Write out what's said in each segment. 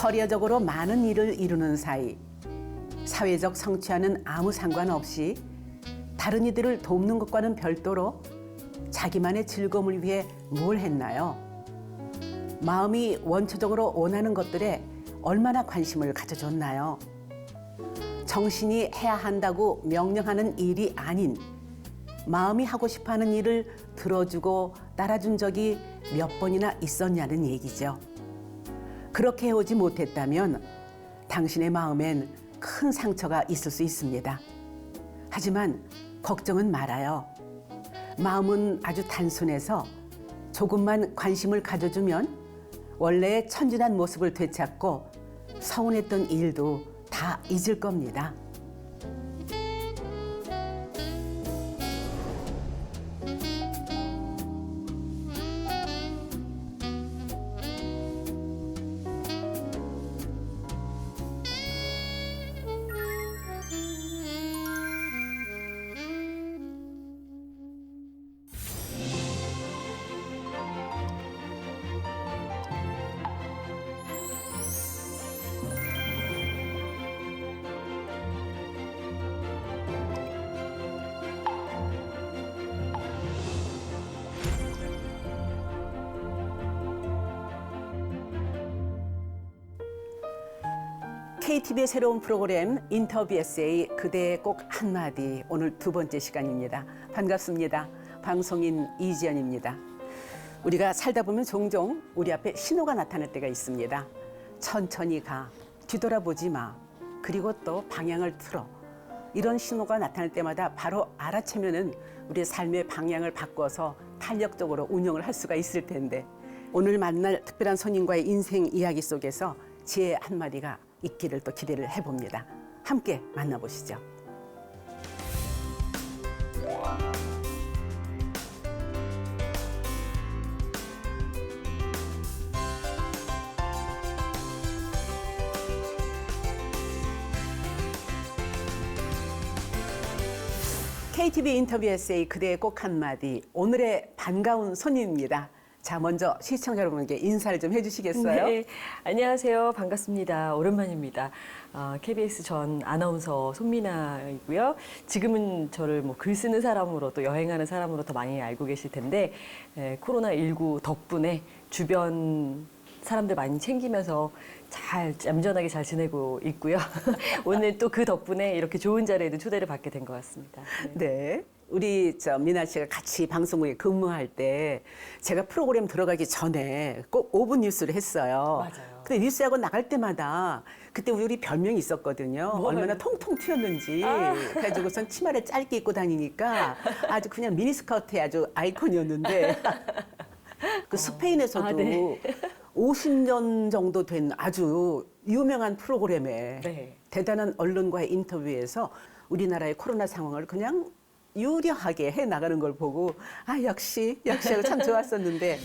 커리어적으로 많은 일을 이루는 사이 사회적 성취와는 아무 상관없이 다른 이들을 돕는 것과는 별도로 자기만의 즐거움을 위해 뭘 했나요? 마음이 원초적으로 원하는 것들에 얼마나 관심을 가져줬나요? 정신이 해야 한다고 명령하는 일이 아닌 마음이 하고 싶어하는 일을 들어주고 따라준 적이 몇 번이나 있었냐는 얘기죠. 그렇게 해오지 못했다면 당신의 마음엔 큰 상처가 있을 수 있습니다. 하지만 걱정은 말아요. 마음은 아주 단순해서 조금만 관심을 가져주면 원래의 천진한 모습을 되찾고 서운했던 일도 다 잊을 겁니다. KTV의 새로운 프로그램 인터뷰 에세이 그대의 꼭 한마디, 오늘 두 번째 시간입니다. 반갑습니다. 방송인 이지연입니다. 우리가 살다 보면 종종 우리 앞에 신호가 나타날 때가 있습니다. 천천히 가, 뒤돌아보지 마, 그리고 또 방향을 틀어. 이런 신호가 나타날 때마다 바로 알아채면은 우리의 삶의 방향을 바꿔서 탄력적으로 운영을 할 수가 있을 텐데, 오늘 만날 특별한 손님과의 인생 이야기 속에서 지혜의 한마디가 있기를 또 기대를 해봅니다. 함께 만나보시죠. KTV 인터뷰 에세이 그대의 꼭 한마디, 오늘의 반가운 손님입니다. 자, 먼저 시청자 여러분께 인사를 좀 해주시겠어요? 네, 안녕하세요. 반갑습니다. 오랜만입니다. KBS 전 아나운서 손미나이고요. 지금은 저를 뭐 글 쓰는 사람으로 또 여행하는 사람으로 더 많이 알고 계실 텐데, 코로나19 덕분에 주변 사람들 많이 챙기면서 잘 얌전하게 잘 지내고 있고요. 오늘 또 그 덕분에 이렇게 좋은 자리에도 초대를 받게 된 것 같습니다. 네. 우리 미나 씨가 같이 방송국에 근무할 때 제가 프로그램 들어가기 전에 꼭 5분 뉴스를 했어요. 맞아요. 근데 뉴스하고 나갈 때마다 그때 우리 별명이 있었거든요. 뭐예요? 얼마나 통통 튀었는지. 그래가지고선 치마를 짧게 입고 다니니까 아주 그냥 미니스커트의 아주 아이콘이었는데 그 스페인에서도 네. 50년 정도 된 아주 유명한 프로그램에 네. 대단한 언론과의 인터뷰에서 우리나라의 코로나 상황을 그냥 유려하게 해 나가는 걸 보고 역시 하고 참 좋았었는데,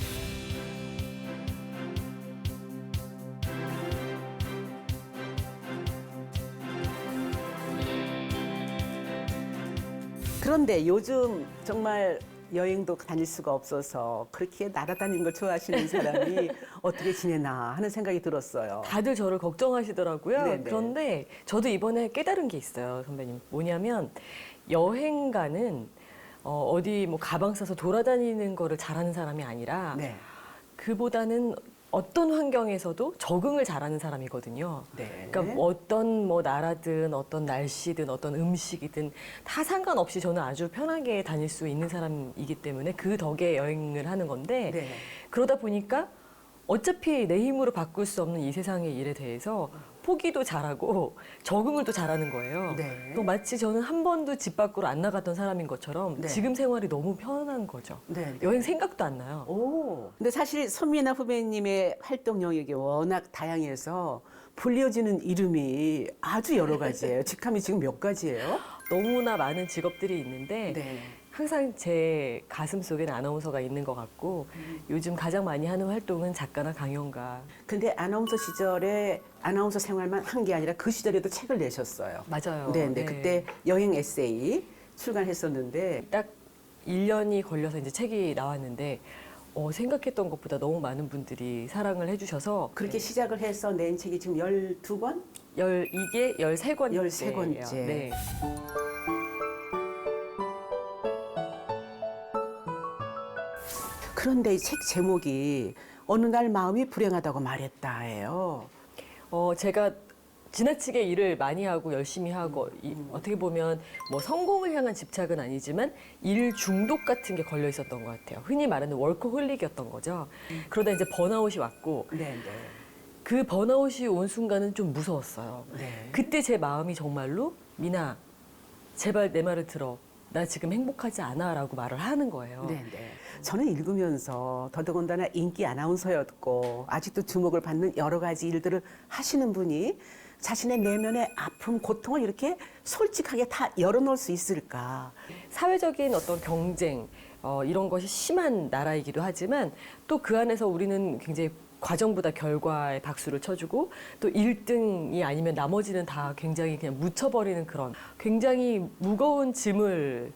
그런데 요즘 정말 여행도 다닐 수가 없어서 그렇게 날아다니는 걸 좋아하시는 사람이 어떻게 지내나 하는 생각이 들었어요. 다들 저를 걱정하시더라고요. 네네. 그런데 저도 이번에 깨달은 게 있어요, 선배님. 뭐냐면 여행가는 어디 뭐 가방 싸서 돌아다니는 거를 잘하는 사람이 아니라 네. 그보다는 어떤 환경에서도 적응을 잘하는 사람이거든요. 네. 그러니까 어떤 뭐 나라든 어떤 날씨든 어떤 음식이든 다 상관없이 저는 아주 편하게 다닐 수 있는 사람이기 때문에 그 덕에 여행을 하는 건데, 네. 그러다 보니까 어차피 내 힘으로 바꿀 수 없는 이 세상의 일에 대해서 포기도 잘하고 적응을 또 잘하는 거예요. 네. 또 마치 저는 한 번도 집 밖으로 안 나갔던 사람인 것처럼 네. 지금 생활이 너무 편한 거죠. 네. 여행 생각도 안 나요. 오. 근데 사실 손미나 후배님의 활동 영역이 워낙 다양해서 불려지는 이름이 아주 여러 가지예요. 직함이 지금 몇 가지예요? 너무나 많은 직업들이 있는데 네. 항상 제 가슴 속에는 아나운서가 있는 것 같고, 요즘 가장 많이 하는 활동은 작가나 강연가. 근데 아나운서 시절에 아나운서 생활만 한 게 아니라 그 시절에도 책을 내셨어요. 맞아요. 네, 네. 그때 여행 에세이 출간했었는데 딱 1년이 걸려서 이제 책이 나왔는데 생각했던 것보다 너무 많은 분들이 사랑을 해주셔서 그렇게 시작을 해서 낸 책이 지금 12권? 이게 13권째예요. 13권째. 네. 그런데 이 책 제목이 어느 날 마음이 불행하다고 말했다예요. 제가 지나치게 일을 많이 하고 열심히 하고 어떻게 보면 뭐 성공을 향한 집착은 아니지만 일 중독 같은 게 걸려 있었던 것 같아요. 흔히 말하는 워커홀릭이었던 거죠. 그러다 이제 번아웃이 왔고 네, 네. 그 번아웃이 온 순간은 좀 무서웠어요. 네. 그때 제 마음이 정말로 미나 제발 내 말을 들어. 나 지금 행복하지 않아 라고 말을 하는 거예요. 네, 네. 저는 읽으면서 더더군다나 인기 아나운서였고 아직도 주목을 받는 여러 가지 일들을 하시는 분이 자신의 내면의 아픔, 고통을 이렇게 솔직하게 다 열어놓을 수 있을까? 사회적인 어떤 경쟁 이런 것이 심한 나라이기도 하지만 또 그 안에서 우리는 굉장히 과정보다 결과에 박수를 쳐주고 또 1등이 아니면 나머지는 다 굉장히 그냥 묻혀버리는 그런 굉장히 무거운 짐을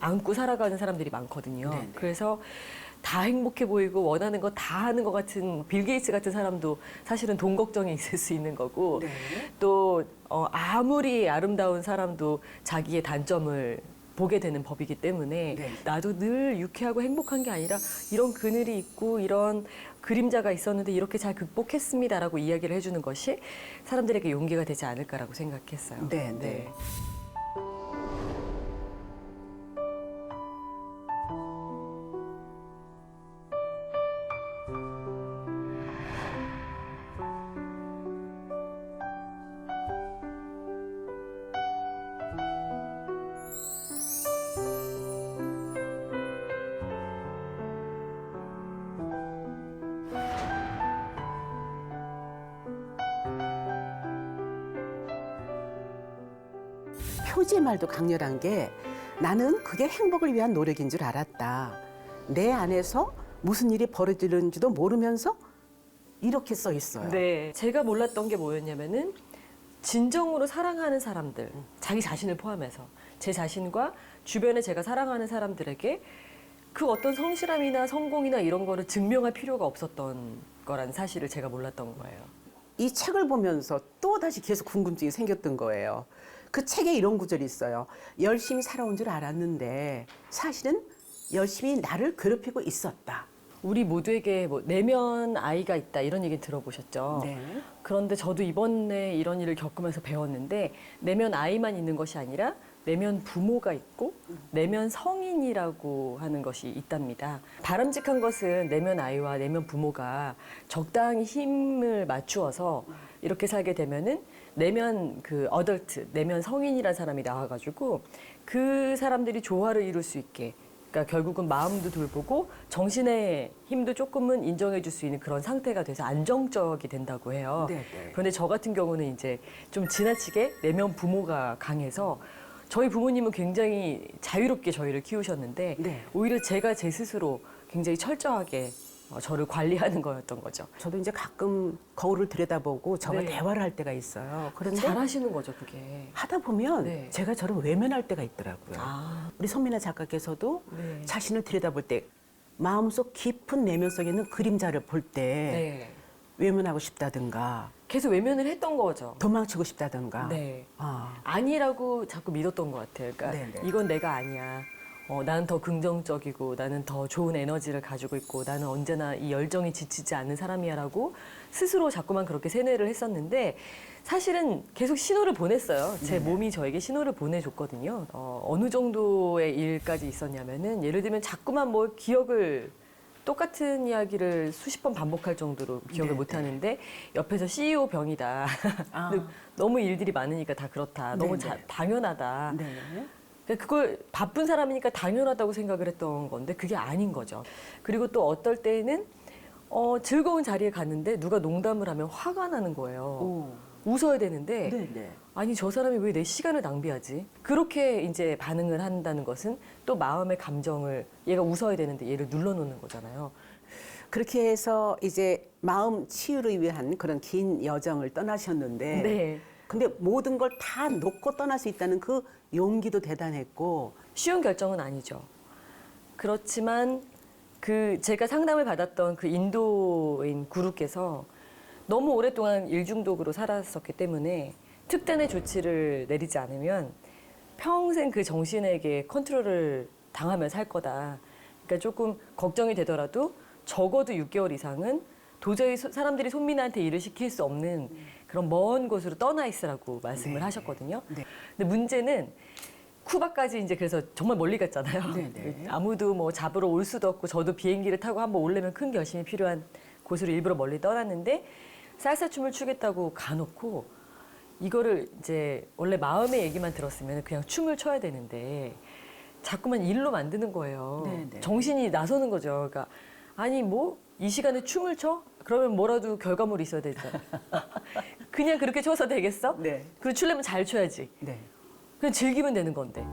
안고 살아가는 사람들이 많거든요. 네네. 그래서 다 행복해 보이고 원하는 거 다 하는 것 같은 빌 게이츠 같은 사람도 사실은 돈 걱정이 있을 수 있는 거고 네. 또 아무리 아름다운 사람도 자기의 단점을 보게 되는 법이기 때문에 네. 나도 늘 유쾌하고 행복한 게 아니라 이런 그늘이 있고 이런 그림자가 있었는데 이렇게 잘 극복했습니다라고 이야기를 해주는 것이 사람들에게 용기가 되지 않을까라고 생각했어요. 네, 네. 표지의 말도 강렬한 게 나는 그게 행복을 위한 노력인 줄 알았다. 내 안에서 무슨 일이 벌어지는지도 모르면서 이렇게 써 있어요. 네. 제가 몰랐던 게 뭐였냐면은 진정으로 사랑하는 사람들, 자기 자신을 포함해서 제 자신과 주변에 제가 사랑하는 사람들에게 그 어떤 성실함이나 성공이나 이런 거를 증명할 필요가 없었던 거라는 사실을 제가 몰랐던 거예요. 이 책을 보면서 또 다시 계속 궁금증이 생겼던 거예요. 그 책에 이런 구절이 있어요. 열심히 살아온 줄 알았는데 사실은 열심히 나를 괴롭히고 있었다. 우리 모두에게 뭐 내면 아이가 있다 이런 얘기 들어보셨죠? 네. 그런데 저도 이번에 이런 일을 겪으면서 배웠는데 내면 아이만 있는 것이 아니라 내면 부모가 있고 내면 성인이라고 하는 것이 있답니다. 바람직한 것은 내면 아이와 내면 부모가 적당히 힘을 맞추어서 이렇게 살게 되면은 내면 그 어덜트, 내면 성인이라는 사람이 나와가지고 그 사람들이 조화를 이룰 수 있게 그러니까 결국은 마음도 돌보고 정신의 힘도 조금은 인정해 줄 수 있는 그런 상태가 돼서 안정적이 된다고 해요. 네네. 그런데 저 같은 경우는 이제 좀 지나치게 내면 부모가 강해서 저희 부모님은 굉장히 자유롭게 저희를 키우셨는데 네. 오히려 제가 제 스스로 굉장히 철저하게 저를 관리하는 거였던 거죠. 저도 이제 가끔 거울을 들여다보고 저와 네. 대화를 할 때가 있어요. 그런데 잘하시는 거죠, 그게. 하다 보면 네. 제가 저를 외면할 때가 있더라고요. 아, 우리 선민아 작가께서도 네. 자신을 들여다볼 때 마음속 깊은 내면 속에 있는 그림자를 볼 때 네. 외면하고 싶다든가 계속 외면을 했던 거죠. 도망치고 싶다든가. 네. 아, 아니라고 자꾸 믿었던 것 같아요. 그러니까 네네. 이건 내가 아니야. 나는 더 긍정적이고 나는 더 좋은 에너지를 가지고 있고 나는 언제나 이 열정이 지치지 않는 사람이야라고 스스로 자꾸만 그렇게 세뇌를 했었는데 사실은 계속 신호를 보냈어요. 제 몸이 저에게 신호를 보내줬거든요. 어느 정도의 일까지 있었냐면은 예를 들면 자꾸만 뭐 기억을 똑같은 이야기를 수십 번 반복할 정도로 기억을 네네. 못 하는데 옆에서 CEO 병이다. 아. 근데 너무 일들이 많으니까 다 그렇다. 너무 네네. 당연하다. 네. 그러니까 그걸 바쁜 사람이니까 당연하다고 생각을 했던 건데 그게 아닌 거죠. 그리고 또 어떨 때는 즐거운 자리에 갔는데 누가 농담을 하면 화가 나는 거예요. 오. 웃어야 되는데 네네. 아니 저 사람이 왜 내 시간을 낭비하지? 그렇게 이제 반응을 한다는 것은 또 마음의 감정을 얘가 웃어야 되는데 얘를 눌러놓는 거잖아요. 그렇게 해서 이제 마음 치유를 위한 그런 긴 여정을 떠나셨는데 네. 근데 모든 걸 다 놓고 떠날 수 있다는 그 용기도 대단했고 쉬운 결정은 아니죠. 그렇지만 그 제가 상담을 받았던 그 인도인 구루께서 너무 오랫동안 일중독으로 살았었기 때문에 특단의 조치를 내리지 않으면 평생 그 정신에게 컨트롤을 당하며 살 거다. 그러니까 조금 걱정이 되더라도 적어도 6개월 이상은 도저히 사람들이 손민아한테 일을 시킬 수 없는 그런 먼 곳으로 떠나 있으라고 말씀을 네. 하셨거든요. 네. 근데 문제는 쿠바까지 이제 그래서 정말 멀리 갔잖아요. 네, 네. 아무도 뭐 잡으러 올 수도 없고 저도 비행기를 타고 한번 오려면 큰 결심이 필요한 곳으로 일부러 멀리 떠났는데 살사춤을 추겠다고 가놓고 이거를 이제 원래 마음의 얘기만 들었으면 그냥 춤을 춰야 되는데 자꾸만 일로 만드는 거예요. 네, 네. 정신이 나서는 거죠. 그러니까 아니 뭐 이 시간에 춤을 춰? 그러면 뭐라도 결과물이 있어야 되잖아. 그냥 그렇게 춰서 되겠어? 네. 그리고 추려면 잘 춰야지. 네. 그냥 즐기면 되는 건데.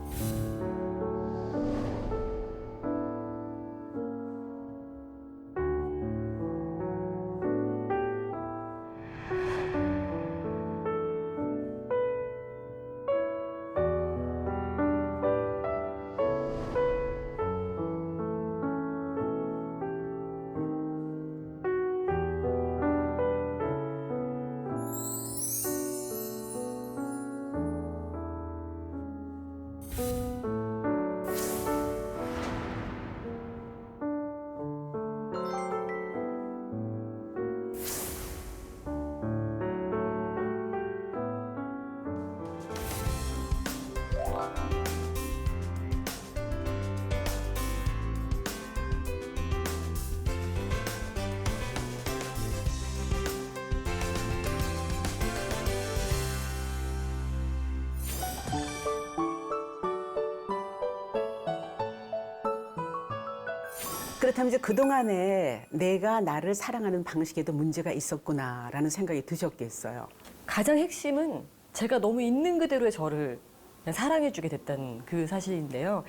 그렇다면 이제 그동안에 내가 나를 사랑하는 방식에도 문제가 있었구나라는 생각이 드셨겠어요. 가장 핵심은 제가 너무 있는 그대로의 저를 그냥 사랑해주게 됐다는 그 사실인데요.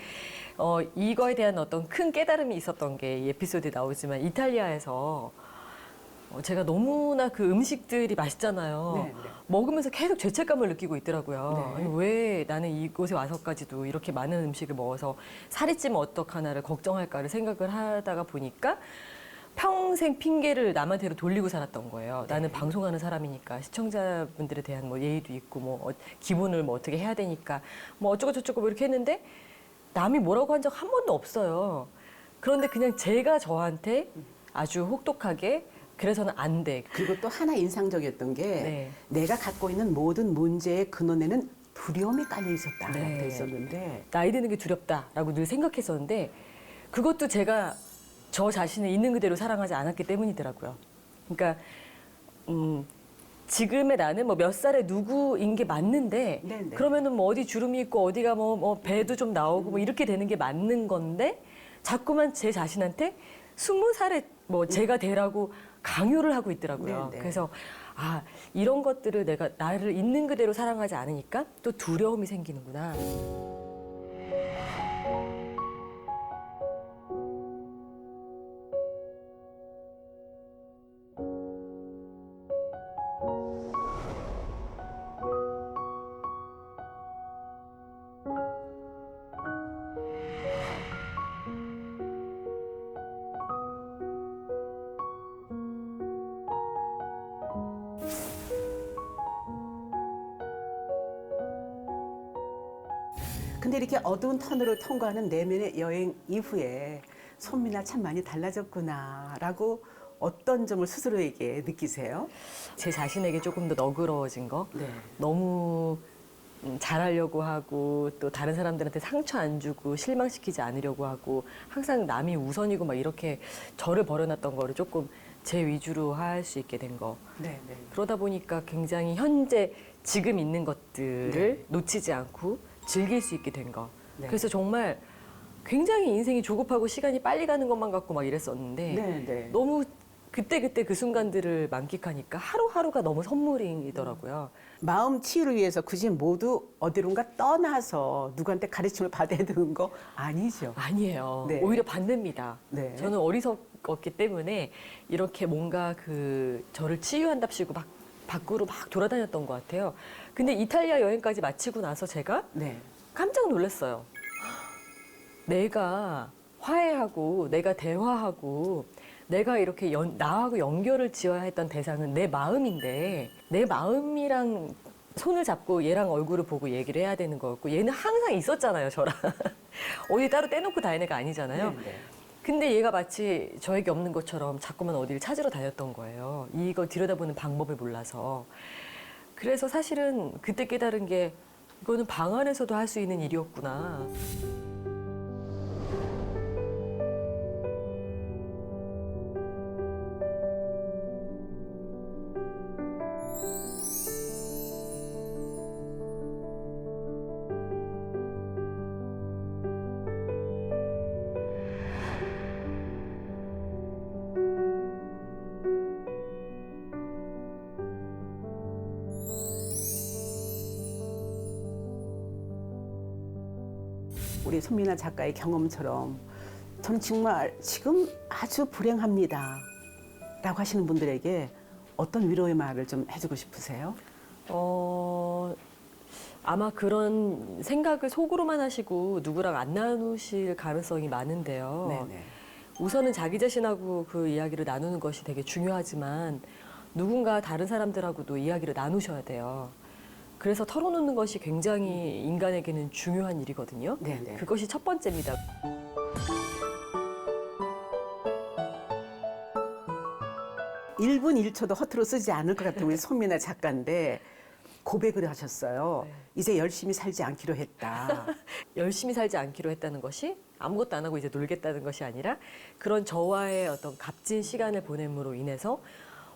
이거에 대한 어떤 큰 깨달음이 있었던 게 이 에피소드에 나오지만 이탈리아에서 제가 너무나 그 음식들이 맛있잖아요. 네, 네. 먹으면서 계속 죄책감을 느끼고 있더라고요. 네. 아니, 왜 나는 이곳에 와서까지도 이렇게 많은 음식을 먹어서 살이 찌면 어떡하나를 걱정할까를 생각을 하다가 보니까 평생 핑계를 남한테로 돌리고 살았던 거예요. 나는 방송하는 사람이니까 시청자분들에 대한 뭐 예의도 있고 뭐 기분을 뭐 어떻게 해야 되니까 뭐 어쩌고 저쩌고 뭐 이렇게 했는데 남이 뭐라고 한 적 한 번도 없어요. 그런데 그냥 제가 저한테 아주 혹독하게 그래서는 안 돼. 그리고 또 하나 인상적이었던 게 네. 내가 갖고 있는 모든 문제의 근원에는 두려움이 깔려 있었다라고 네. 돼 있었는데 나이 드는 게 두렵다라고 늘 생각했었는데 그것도 제가 저 자신을 있는 그대로 사랑하지 않았기 때문이더라고요. 그러니까 지금의 나는 뭐 몇 살의 누구인 게 맞는데 네네. 그러면은 뭐 어디 주름이 있고 어디가 뭐 배도 좀 나오고 뭐 이렇게 되는 게 맞는 건데 자꾸만 제 자신한테 20살에 뭐 제가 되라고 강요를 하고 있더라고요. 네네. 그래서 아 이런 것들을 내가 나를 있는 그대로 사랑하지 않으니까 또 두려움이 생기는구나. 근데 이렇게 어두운 터널을 통과하는 내면의 여행 이후에 손미나 참 많이 달라졌구나라고 어떤 점을 스스로에게 느끼세요? 제 자신에게 조금 더 너그러워진 거. 네. 너무 잘하려고 하고 또 다른 사람들한테 상처 안 주고 실망시키지 않으려고 하고 항상 남이 우선이고 막 이렇게 저를 버려놨던 거를 조금 제 위주로 할 수 있게 된 거. 네, 네. 그러다 보니까 굉장히 현재 지금 있는 것들을 네. 놓치지 않고 즐길 수 있게 된 거. 네. 그래서 정말 굉장히 인생이 조급하고 시간이 빨리 가는 것만 같고 막 이랬었는데 네, 네. 너무 그때그때 그 순간들을 만끽하니까 하루하루가 너무 선물이더라고요. 마음 치유를 위해서 굳이 모두 어디론가 떠나서 누구한테 가르침을 받아야 되는 거 아니죠. 아니에요. 네. 오히려 반대입니다. 네. 저는 어리석었기 때문에 이렇게 뭔가 그 저를 치유한답시고 막 밖으로 막 돌아다녔던 것 같아요. 근데 이탈리아 여행까지 마치고 나서 제가 네. 깜짝 놀랐어요. 내가 화해하고 내가 대화하고 내가 이렇게 나하고 연결을 지어야 했던 대상은 내 마음인데 내 마음이랑 손을 잡고 얘랑 얼굴을 보고 얘기를 해야 되는 거였고 얘는 항상 있었잖아요, 저랑. 어디 따로 떼놓고 다니는 애가 아니잖아요. 네. 근데 얘가 마치 저에게 없는 것처럼 자꾸만 어디를 찾으러 다녔던 거예요. 이거 들여다보는 방법을 몰라서. 그래서 사실은 그때 깨달은 게 이거는 방 안에서도 할 수 있는 일이었구나. 우리 손미나 작가의 경험처럼 저는 정말 지금 아주 불행합니다 라고 하시는 분들에게 어떤 위로의 말을 좀 해주고 싶으세요? 아마 그런 생각을 속으로만 하시고 누구랑 안 나누실 가능성이 많은데요. 네네. 우선은 자기 자신하고 그 이야기를 나누는 것이 되게 중요하지만 누군가 다른 사람들하고도 이야기를 나누셔야 돼요. 그래서 털어놓는 것이 굉장히 인간에게는 중요한 일이거든요. 네네. 그것이 첫 번째입니다. 일 분 1초도 허투루 쓰지 않을 것 같은 우리 손미나 작가인데 고백을 하셨어요. 네. 이제 열심히 살지 않기로 했다. 열심히 살지 않기로 했다는 것이 아무것도 안 하고 이제 놀겠다는 것이 아니라 그런 저와의 어떤 값진 시간을 보냄으로 인해서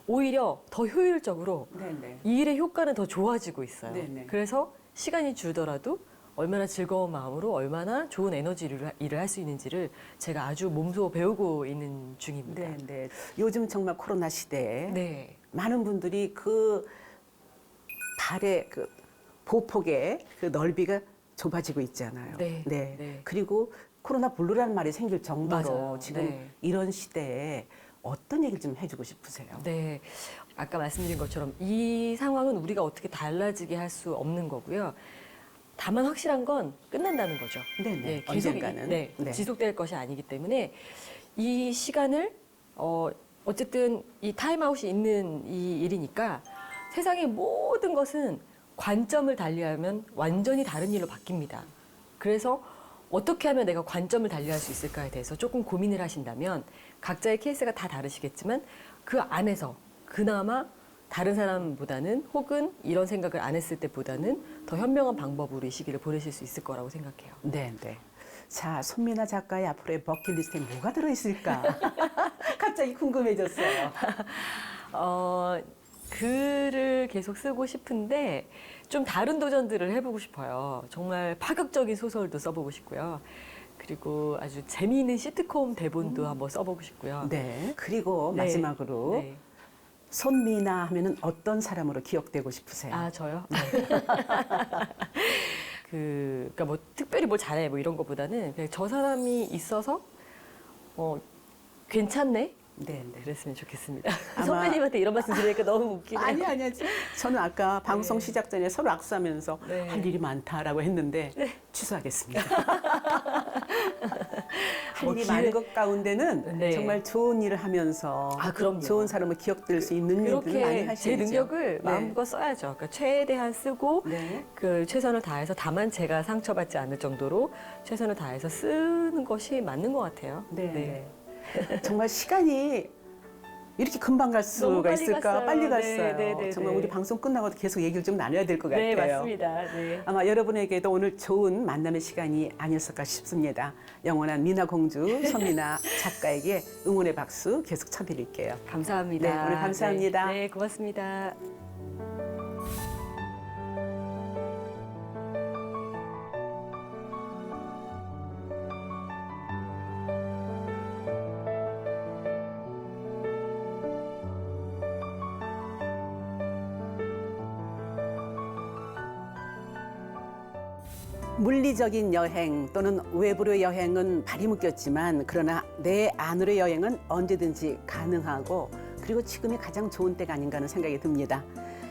오히려 더 효율적으로 네네. 이 일의 효과는 더 좋아지고 있어요. 네네. 그래서 시간이 줄더라도 얼마나 즐거운 마음으로 얼마나 좋은 에너지를 일을 할 수 있는지를 제가 아주 몸소 배우고 있는 중입니다. 네네. 요즘 정말 코로나 시대에 네. 많은 분들이 그 발의 그 보폭의 그 넓이가 좁아지고 있잖아요. 네. 네. 그리고 코로나 블루라는 말이 생길 정도로 맞아요. 지금 네. 이런 시대에 어떤 얘기를 좀 해주고 싶으세요? 네. 아까 말씀드린 것처럼 이 상황은 우리가 어떻게 달라지게 할 수 없는 거고요. 다만 확실한 건 끝난다는 거죠. 네네. 계속 언젠가는. 네, 네. 지속될 것이 아니기 때문에 이 시간을 어쨌든 이 타임아웃이 있는 이 일이니까 세상의 모든 것은 관점을 달리하면 완전히 다른 일로 바뀝니다. 그래서 어떻게 하면 내가 관점을 달리할 수 있을까에 대해서 조금 고민을 하신다면 각자의 케이스가 다 다르시겠지만 그 안에서 그나마 다른 사람보다는 혹은 이런 생각을 안 했을 때보다는 더 현명한 방법으로 이 시기를 보내실 수 있을 거라고 생각해요. 네네. 자, 손미나 작가의 앞으로의 버킷리스트에 뭐가 들어있을까? 갑자기 궁금해졌어요. 글을 계속 쓰고 싶은데 좀 다른 도전들을 해보고 싶어요. 정말 파격적인 소설도 써보고 싶고요. 그리고 아주 재미있는 시트콤 대본도 한번 써보고 싶고요. 네. 그리고 네. 마지막으로 네. 손미나 하면은 어떤 사람으로 기억되고 싶으세요? 아, 저요? 그러니까 뭐 특별히 뭘 잘해 뭐 이런 것보다는 그냥 저 사람이 있어서 괜찮네? 네. 그랬으면 좋겠습니다. 아마- 선배님한테 이런 말씀 드리니까 너무 웃기네요. 아니. 저는 아까 방송 네. 시작 전에 서로 악수하면서 네. 할 일이 많다라고 했는데 취소하겠습니다. 할 일이 많은 것 가운데는 네. 정말 좋은 일을 하면서 아, 그럼요. 좋은 사람을 기억될 수 있는 일들을 많이 그렇게 하셔야죠. 제 능력을 네. 마음껏 써야죠. 그러니까 최대한 쓰고 네. 그 최선을 다해서 다만 제가 상처받지 않을 정도로 최선을 다해서 쓰는 것이 맞는 것 같아요. 네. 정말 시간이 이렇게 금방 갈 너무 수가 빨리 있을까? 갔어요. 빨리 네, 갔어요. 네, 정말 네. 우리 방송 끝나고도 계속 얘기를 좀 나눠야 될 것 같아요. 네, 맞습니다. 네. 아마 여러분에게도 오늘 좋은 만남의 시간이 아니었을까 싶습니다. 영원한 미나 공주 손미나 작가에게 응원의 박수 계속 쳐드릴게요. 감사합니다. 네, 오늘 감사합니다. 네, 고맙습니다. 물리적인 여행 또는 외부의 여행은 발이 묶였지만 그러나 내 안으로의 여행은 언제든지 가능하고 그리고 지금이 가장 좋은 때가 아닌가 하는 생각이 듭니다.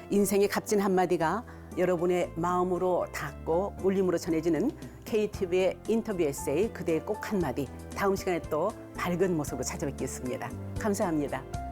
인생의 값진 한마디가 여러분의 마음으로 닿고 울림으로 전해지는 KTV의 인터뷰 에세이 그대의 꼭 한마디. 다음 시간에 또 밝은 모습으로 찾아뵙겠습니다. 감사합니다.